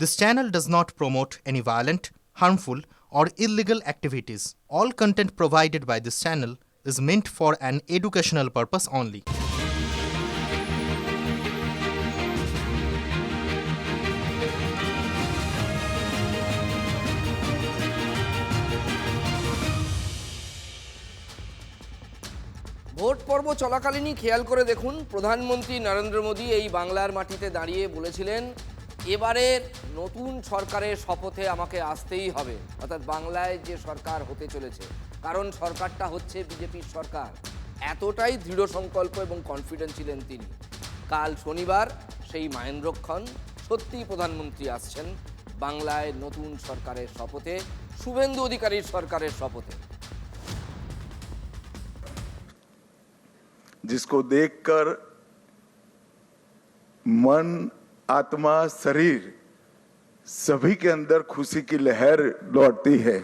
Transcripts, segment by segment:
This channel does not promote any violent, harmful, or illegal activities. All content provided by this channel is meant for an educational purpose only. Vote পর্ব চলাকালীনই খেয়াল করে দেখুন, প্রধানমন্ত্রী নরেন্দ্র মোদী এই বাংলার মাটিতে দাঁড়িয়ে বলেছিলেন, এবারের নতুন সরকারের শপথে আমাকে আসতেই হবে, অর্থাৎ বাংলায় যে সরকার হতে চলেছে, কারণ সরকারটা হচ্ছে বিজেপির সরকার। এতটাই দৃঢ় সংকল্প এবং কনফিডেন্ট ছিলেন তিনি। কাল শনিবার সেই মাহেন্দ্রক্ষণ, সত্যিই প্রধানমন্ত্রী আসছেন বাংলায় নতুন সরকারের শপথে, শুভেন্দু অধিকারীর সরকারের শপথে। जिसको देखकर मन, आत्मा, शरीर सभी के अंदर खुशी की लहर लौटती है।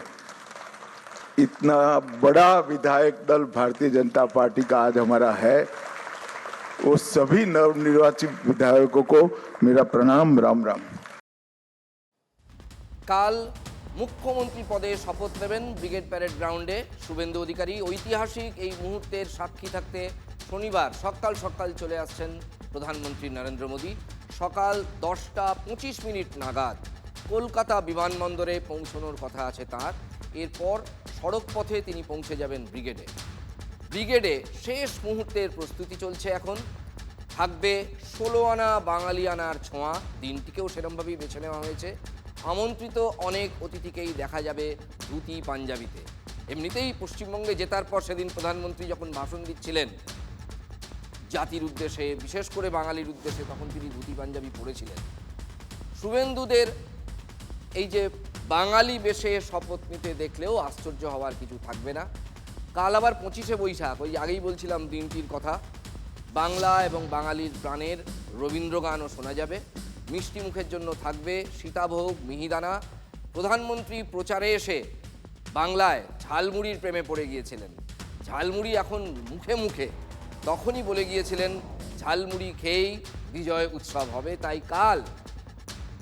इतना बड़ा विधायक दल भारतीय जनता पार्टी का आज हमारा है, वो सभी नवनिर्वाचित विधायकों को मेरा प्रणाम, राम राम। কাল মুখ্যমন্ত্রী পদে শপথ নেবেন ব্রিগেড প্যারেড গ্রাউন্ডে শুভেন্দু অধিকারী। ঐতিহাসিক এই মুহূর্তের সাক্ষী থাকতে শনিবার সকাল সকাল চলে আসছেন প্রধানমন্ত্রী নরেন্দ্র মোদী। সকাল 10:25 নাগাদ কলকাতা বিমানবন্দরে পৌঁছানোর কথা আছে তার। এরপর সড়ক পথে তিনি পৌঁছে যাবেন ব্রিগেডে শেষ মুহূর্তের প্রস্তুতি চলছে এখন। থাকবে 16 আনা বাঙালিয়ানার ছোঁয়া, দিনটিকেও সেরমভাবেই বেছে নেওয়া হয়েছে। আমন্ত্রিত অনেক অতিথিকেই দেখা যাবে ধুতি পাঞ্জাবিতে। এমনিতেই পশ্চিমবঙ্গে জেতার পর সেদিন প্রধানমন্ত্রী যখন ভাষণ দিচ্ছিলেন জাতির উদ্দেশ্যে, বিশেষ করে বাঙালির উদ্দেশ্যে, তখন তিনি ধুতি পাঞ্জাবি পরেছিলেন। শুভেন্দুদের এই যে বাঙালি বেশে শপথ নিতে দেখলেও আশ্চর্য হওয়ার কিছু থাকবে না। কাল আবার 25শে বৈশাখ, ওই আগেই বলছিলাম দিনটির কথা। বাংলা এবং বাঙালির প্রাণের রবীন্দ্রগানও শোনা যাবে। মিষ্টি মুখের জন্য থাকবে সীতাভোগ, মিহিদানা। প্রধানমন্ত্রী প্রচারে এসে বাংলায় ঝালমুড়ির প্রেমে পড়ে গিয়েছিলেন। ঝালমুড়ি এখন মুখে মুখে, তখনই বলে গিয়েছিলেন ঝালমুড়ি খেয়েই বিজয় উৎসব হবে। তাই কাল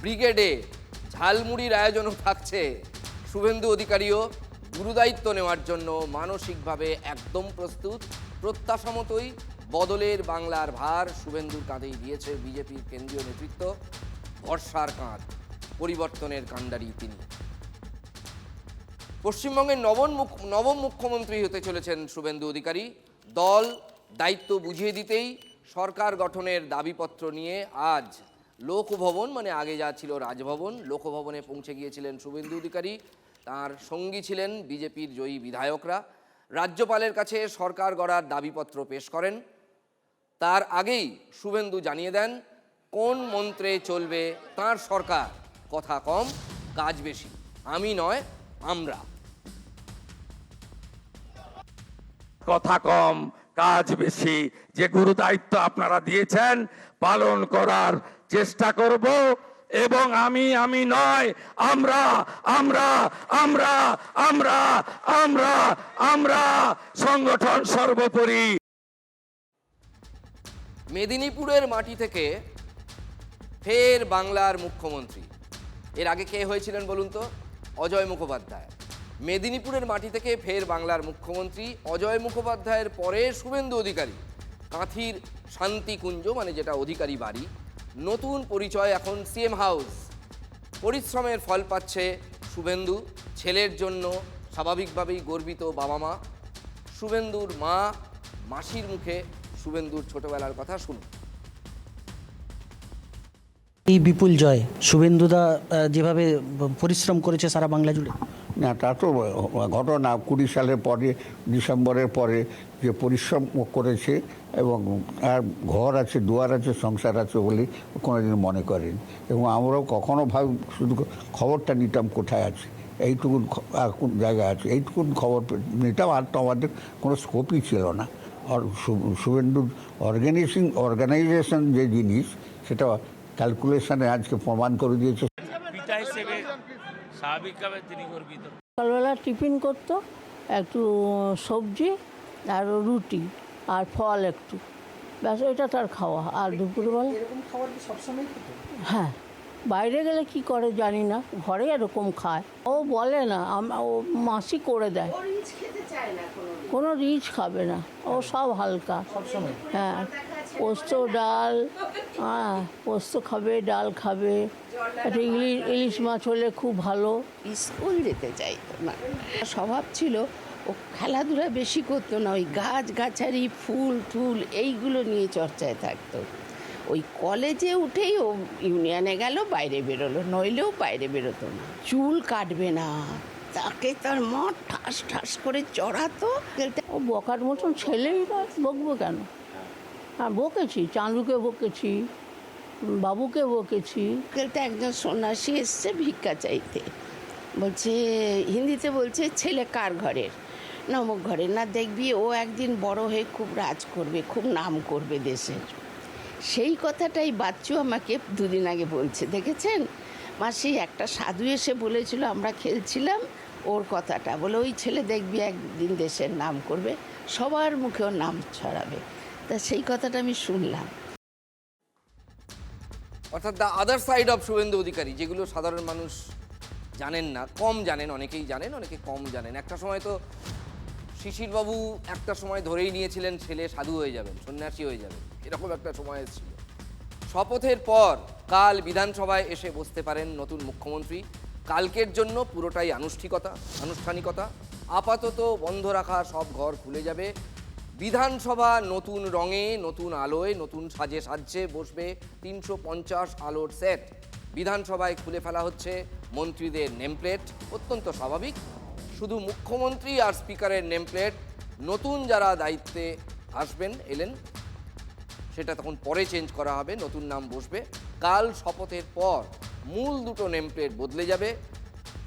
ব্রিগেডে ঝালমুড়ির আয়োজনও থাকছে। শুভেন্দু অধিকারীও গুরুদায়িত্ব নেওয়ার জন্য মানসিকভাবে একদম প্রস্তুত। প্রত্যাশা মতোই বদলের বাংলার ভার শুভেন্দুর কাঁধেই দিয়েছে বিজেপির কেন্দ্রীয় নেতৃত্ব। ভরসার কাঁধ, পরিবর্তনের কাণ্ডারি তিনি। পশ্চিমবঙ্গের নবম মুখ্যমন্ত্রী হতে চলেছেন শুভেন্দু অধিকারী। দল দায়িত্ব বুঝিয়ে দিতেই সরকার গঠনের দাবিপত্র নিয়ে আজ লোকভবন, মানে আগে যা ছিল রাজভবন, লোকভবনে পৌঁছে গিয়েছিলেন শুভেন্দু অধিকারী। তার সঙ্গী ছিলেন বিজেপির জয়ী বিধায়করা। রাজ্যপালের কাছে সরকার গড়ার দাবিপত্র পেশ করেন। তার আগেই শুভেন্দু জানিয়ে দেন কোন মন্ত্রে চলবে তাঁর সরকার। কথা কম, কাজ বেশি। আমি নয়, আমরা। কথা কম, কাজ বেশি। যে গুরু দায়িত্ব আপনারা দিয়েছেন পালন করার চেষ্টা করব, এবং আমি নয়, আমরা আমরা আমরা আমরা আমরা আমরা সংগঠন সর্বোপরি। মেদিনীপুরের মাটি থেকে ফের বাংলার মুখ্যমন্ত্রী। এর আগে কে হয়েছিলেন বলুন তো? অজয় মুখোপাধ্যায়। মেদিনীপুরের মাটি থেকে ফের বাংলার মুখ্যমন্ত্রী অজয় মুখোপাধ্যায়ের পরে শুভেন্দু অধিকারী। কাঁথির শান্তিকুঞ্জ, মানে যেটা অধিকারী বাড়ি, নতুন পরিচয় এখন সিএম হাউস। পরিশ্রমের ফল পাচ্ছে শুভেন্দু। ছেলের জন্য স্বাভাবিকভাবেই গর্বিত বাবা মা। শুভেন্দুর মা, মাসির মুখে শুভেন্দুর ছোটবেলার কথা শুনুন। এই বিপুল জয়, শুভেন্দুদা যেভাবে পরিশ্রম করেছে সারা বাংলা জুড়ে। না, তা তো ঘটনা। 20 সালের পরে, ডিসেম্বরের পরে যে পরিশ্রম করেছে, এবং আর ঘর আছে, দুয়ার আছে, সংসার আছে বলে কোনোদিন মনে করেন। এবং আমরাও কখনো শুধু খবরটা নিতাম কোথায় আছে, এইটুকুন আর কোন জায়গায় আছে, এইটুকুন খবর নিতাম। আর তো আমাদের কোনো স্কোপই ছিল না। আর শুভেন্দুর অর্গানাইজেশন যে জিনিস, সেটা ক্যালকুলেশনে আজকে প্রমাণ করে দিয়েছে। পিতা হিসেবে স্বাভাবিকভাবে তিনি গর্বিত। সকালবেলা টিফিন করতো, একটু সবজি আর রুটি আর ফল একটু, ব্যাস এটা তার খাওয়া। আর দুপুরবেলা এরকম খাবার কি সবসময় খেতে? হ্যাঁ, বাইরে গেলে কি করে জানি না, ঘরে এরকম খায়। ও বলে না, ও মাসি করে দেয়, কোনো রিচ খাবে না, ও সব হালকা। হ্যাঁ, পোস্ত ডাল, হ্যাঁ পোস্ত খাবে, ডাল খাবে, একটা ইলিশ মাছ হলে খুব ভালো। স্কুল যেতে চাইতো না, স্বভাব ছিল ও খেলাধুলা বেশি করতো না, ওই গাছ গাছারি ফুল টুল এইগুলো নিয়ে চর্চায় থাকতো। ওই কলেজে উঠেই ও ইউনিয়নে গেল, বাইরে বেরোলো, নইলেও বাইরে বেরোতো না। চুল কাটবে না, তাকে তার মা ঠাস ঠাস করে চড়াতো। ও বকার মতন ছেলেই নয়, বকবো কেন? হ্যাঁ বকেছি, চাঁদুকে বকেছি, বাবুকে বকেছি। খেলতে একজন সন্ন্যাসী এসছে ভিক্ষা চাইতে, বলছে হিন্দিতে, বলছে ছেলে কার ঘরের? না অমুক ঘরের। না দেখবি ও একদিন বড় হয়ে খুব রাজ করবে, খুব নাম করবে দেশের। সেই কথাটাই বাচ্চু আমাকে দুদিন আগে বলছে, দেখেছেন মাসি, একটা সাধু এসে বলেছিল, আমরা খেলছিলাম, ওর কথাটা বলে, ওই ছেলে দেখবি একদিন দেশের নাম করবে, সবার মুখে ওর নাম ছড়াবে। তা সেই কথাটা আমি শুনলাম। অর্থাৎ the other side of Suvendu Adhikari, যেগুলো সাধারণ মানুষ জানেন না, কম জানেন, অনেকেই জানেন, অনেকে কম জানেন। একটা সময় তো শিশিরবাবু একটা সময় ধরেই নিয়েছিলেন ছেলে সাধু হয়ে যাবেন, সন্ন্যাসী হয়ে যাবেন, এরকম একটা সময় এসেছিল। শপথের পর কাল বিধানসভায় এসে বসতে পারেন নতুন মুখ্যমন্ত্রী। কালকের জন্য পুরোটাই আনুষ্ঠানিকতা। আপাতত বন্ধ রাখা সব ঘর খুলে যাবে। বিধানসভা নতুন রঙে, নতুন আলোয়, নতুন সাজে সাজছে বসবে। 350 আলোর সেট। বিধানসভায় খুলে ফেলা হচ্ছে মন্ত্রীদের নেমপ্লেট, অত্যন্ত স্বাভাবিক। শুধু মুখ্যমন্ত্রী আর স্পিকারের নেমপ্লেট, নতুন যারা দায়িত্বে এলেন সেটা তখন পরে চেঞ্জ করা হবে, নতুন নাম বসবে। কাল শপথের পর মূল দুটো নেমপ্লেট বদলে যাবে।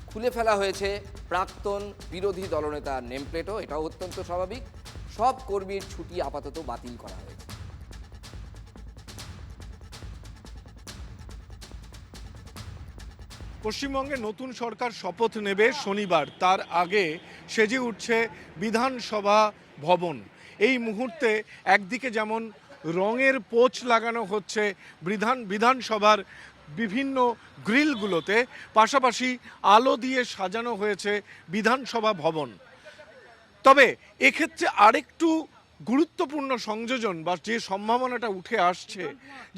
খুলে ফেলা হয়েছে প্রাক্তন বিরোধী দলনেতার নেমপ্লেটও, এটাও অত্যন্ত স্বাভাবিক। সব কর্মীর ছুটি আপাতত বাতিল করা হয়েছে। পশ্চিমবঙ্গে নতুন সরকার শপথ নেবে শনিবার, তার আগে সেজে উঠছে বিধানসভা ভবন। এই মুহূর্তে একদিকে যেমন রঙের পোচ লাগানো হচ্ছে বিধানসভার বিভিন্ন গ্রিলগুলোতে, পাশাপাশি আলো দিয়ে সাজানো হয়েছে বিধানসভা ভবন। তবে এক্ষেত্রে আরেকটু গুরুত্বপূর্ণ সংযোজন বা যে সম্ভাবনাটা উঠে আসছে,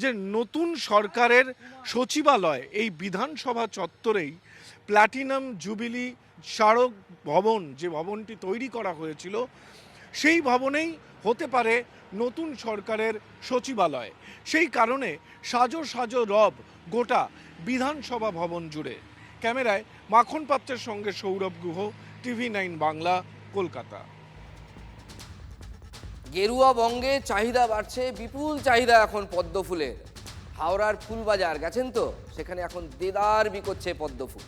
যে নতুন সরকারের সচিবালয় এই বিধানসভা চত্বরেই প্ল্যাটিনাম জুবিলি স্মারক ভবন, যে ভবনটি তৈরি করা হয়েছিল, সেই ভবনেই হতে পারে নতুন সরকারের সচিবালয়। সেই কারণে সাজো সাজো রব গোটা বিধানসভা ভবন জুড়ে। ক্যামেরায় মাখন পাত্রের সঙ্গে সৌরভ গুহ, TV9 বাংলা, কলকাতা। গেরুয়া বঙ্গে চাহিদা বাড়ছে, বিপুল চাহিদা এখন পদ্ম ফুলের। হাওড়ার ফুলবাজার গেছেন তো, সেখানে এখন দেদার বিকোচ্ছে পদ্ম ফুল।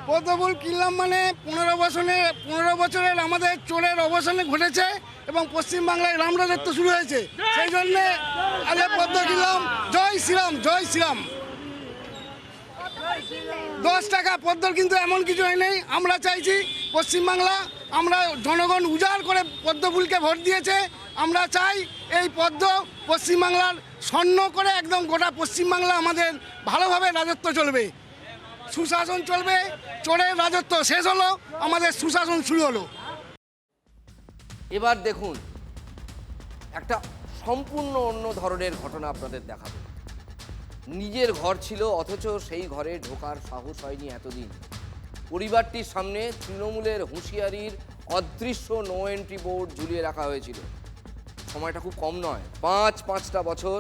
পদ্ম ফুল কিনলাম মানে 15 বছরের আমাদের চোরের অবসানে ঘটেছে এবং পশ্চিমবাংলায় রাম রাজত্ব শুরু হয়েছে, সেই জন্যে আজ পদ্ম কিনলাম। জয় শ্রীরাম, জয় শ্রীরাম। 10 টাকা পদ্মর কিন্তু এমন কিছু নেই। আমরা চাইছি পশ্চিমবাংলা, আমরা জনগণ উজাড় করে পদ্ম ফুলকে ভোট দিয়েছে, আমরা চাই এই পদ্ম পশ্চিমবাংলার স্বর্ণ করে একদম গোটা পশ্চিমবাংলা আমাদের ভালোভাবে রাজত্ব চলবে, সুশাসন চলবে। চোরের রাজত্ব শেষ হলো, আমাদের সুশাসন শুরু হলো। এবার দেখুন একটা সম্পূর্ণ অন্য ধরনের ঘটনা আপনাদের দেখাবো। নিজের ঘর ছিল, অথচ সেই ঘরে ঢোকার সাহস হয়নি এতদিন। পরিবারটির সামনে তৃণমূলের হুঁশিয়ারির অদৃশ্য নো এন্ট্রি বোর্ড ঝুলিয়ে রাখা হয়েছিল। সময়টা খুব কম নয়, 5-5টা বছর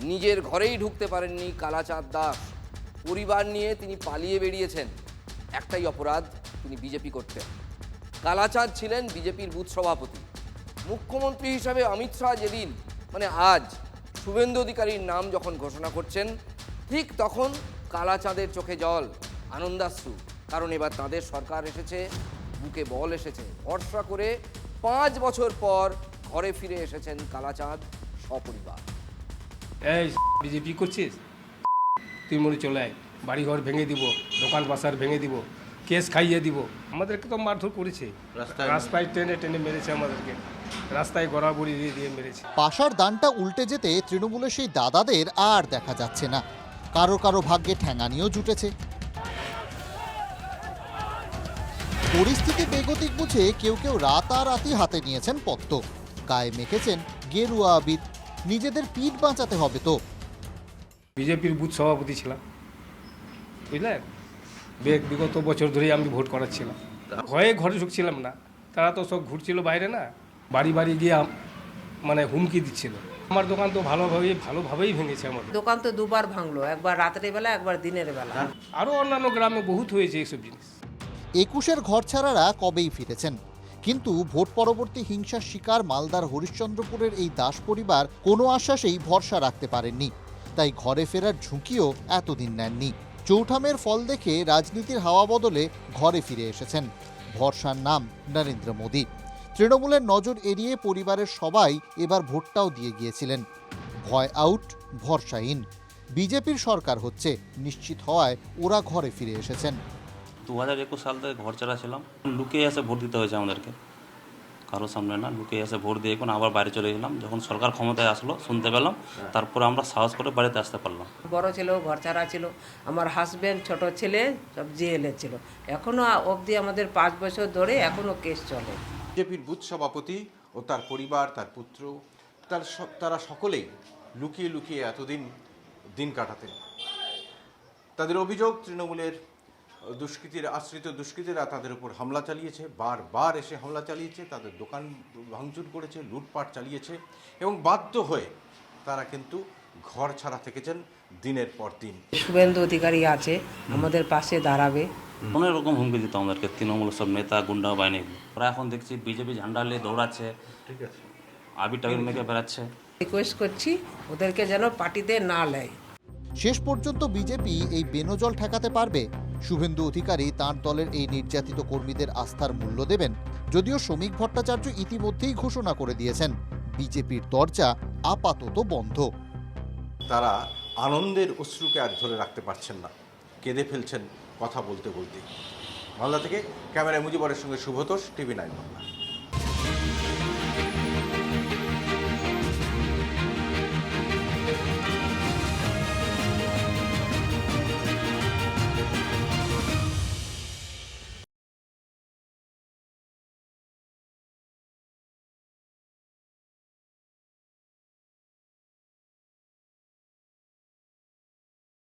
নিজের ঘরেই ঢুকতে পারেননি কালাচাঁদ দাস। পরিবার নিয়ে তিনি পালিয়ে বেরিয়েছেন। একটাই অপরাধ, তিনি বিজেপি করতেন। কালাচাঁদ ছিলেন বিজেপির বুথ সভাপতি। মুখ্যমন্ত্রী হিসাবে অমিত শাহ যেদিন, মানে আজ, শুভেন্দু অধিকারীর নাম যখন ঘোষণা করছেন, ঠিক তখন কালাচাঁদের চোখে জল, আনন্দাশ্রু। কারণ এবার তাদের সরকার এসেছে, বুকে বল এসেছে। ভরসা করে 5 বছর পর ঘরে ফিরে এসেছেন কালাচাঁদ সপরিবার। এই বিজেপি করছিস, তুই মনে চলে আয়, বাড়িঘর ভেঙে দিব, দোকান বাসার ভেঙে দিব, কেস খাইয়ে দিব। আমাদেরকে তো মারধর করেছে, রাস্তায় টেনে টেনে মেরেছে আমাদেরকে, রাস্তায় গড়াগড়ি দিয়ে মেরেছে। পাশার দানটা উল্টে যেতে তৃণমূলের সেই দাদাদের আর দেখা যাচ্ছে না। কারো কারো ভাগ্যে ঠ্যাঙানিও জুটেছে। পরিস্থিতি বেগতিক বুঝে কেউ কেউ রাতারাতি হাতে নিয়েছেন পদ্ম, গায়ে মেখেছেন গেরুয়া আবির। নিজেদের পিঠ বাঁচাতে হবে তো। বিজেপির বুথ সভাপতি ছিলাম, বুঝলেন, বিগত বছর ধরেই আমি ভোট করাচ্ছিলাম। ভয়ে ঘরে ঢুকছিলাম না, তারা তো সব ঘুরছিল বাইরে, না বাড়ি বাড়ি গিয়ে মানে হুমকি দিচ্ছিল। আমার দোকান তো ভালোভাবেই ভেঙেছে। আমার দোকান তো দুবার ভাঙলো, একবার রাতের বেলা, একবার দিনের বেলা। আরও অন্যান্য গ্রামে বহুত হয়েছে এইসব জিনিস। 21-এর ঘরছাড়ারা কবেই ফিরেছেন, কিন্তু ভোট পরবর্তী হিংসার শিকার মালদার হরিশ্চন্দ্রপুরের এই দাস পরিবার কোনো আশ্বাসেই ভরসা রাখতে পারেননি, তাই ঘরে ফেরার ঝুঁকিও এতদিন নেননি। চৌঠামের ফল দেখে রাজনীতির হাওয়া বদলে ঘরে ফিরে এসেছেন। ভরসার নাম নরেন্দ্র মোদী। তৃণমূলের নজর এড়িয়ে পরিবারের সবাই এবার ভোটটাও দিয়ে গিয়েছিলেন। ভয় আউট, ভরসা ইন। বিজেপির সরকার হচ্ছে নিশ্চিত হওয়ায় ওরা ঘরে ফিরে এসেছেন। 2021 সাল থেকে ঘর ছাড়া ছিলাম, লুকিয়ে এসে ভোট দিতে হয়েছে আমাদেরকে, কারোর সামনে না, লুকিয়ে এসে ভোট দিয়ে এখন আবার বাইরে চলে গেলাম। যখন সরকার ক্ষমতায় আসলো শুনতে পেলাম, তারপরে আমরা সাহস করে বাড়িতে আসতে পারলাম। বড় ছিল, ঘর ছাড়া ছিল, আমার হাজব্যান্ড, ছোট ছেলে সব জেলে ছিল। এখনো অবধি আমাদের 5 বছর ধরে এখনো কেস চলে। বিজেপির বুথ সভাপতি ও তার পরিবার, তার পুত্র, তারা সকলেই লুকিয়ে লুকিয়ে এতদিন দিন কাটাতেন। তাদের অভিযোগ, তৃণমূলের আশ্রিত দুষ্কৃতীরা তাদের উপর হামলা চালিয়েছে, বারবার এসে হামলা চালিয়েছে, তাদের দোকান ভাঙচুর করেছে, লুটপাট চালিয়েছে এবং বাধ্য হয়ে তারা কিন্তু ঘর ছাড়া থেকেছেন দিনের পর দিন। শুভেন্দু অধিকারী আছে, আমাদের পাশে দাঁড়াবে। অনেক রকম হুমকি দিত আমাদেরকে তৃণমূলের সব নেতা, গুন্ডা বাহিনী। ওরা এখন দেখছি বিজেপি ঝান্ডা নিয়ে দৌড়াচ্ছে, ঠিক আছে, আবির টাবির মেখে বেড়াচ্ছে। রিকোয়েস্ট করছি ওদেরকে যেন পার্টিতে না নেয়। শেষ পর্যন্ত বিজেপি এই বেনজল ঠেকাতে পারবে? শুভেন্দু অধিকারী তাঁর দলের এই নির্যাতিত কর্মীদের আস্থার মূল্য দেবেন? যদিও শ্রমিক ভট্টাচার্য ইতিমধ্যেই ঘোষণা করে দিয়েছেন বিজেপির দরজা আপাতত বন্ধ। তারা আনন্দের অশ্রুকে আর ধরে রাখতে পারছেন না, কেঁদে ফেলছেন কথা বলতে বলতে। মালদা থেকে ক্যামেরায় মুজিবরের সঙ্গে শুভতোষ, TV9 বাংলা।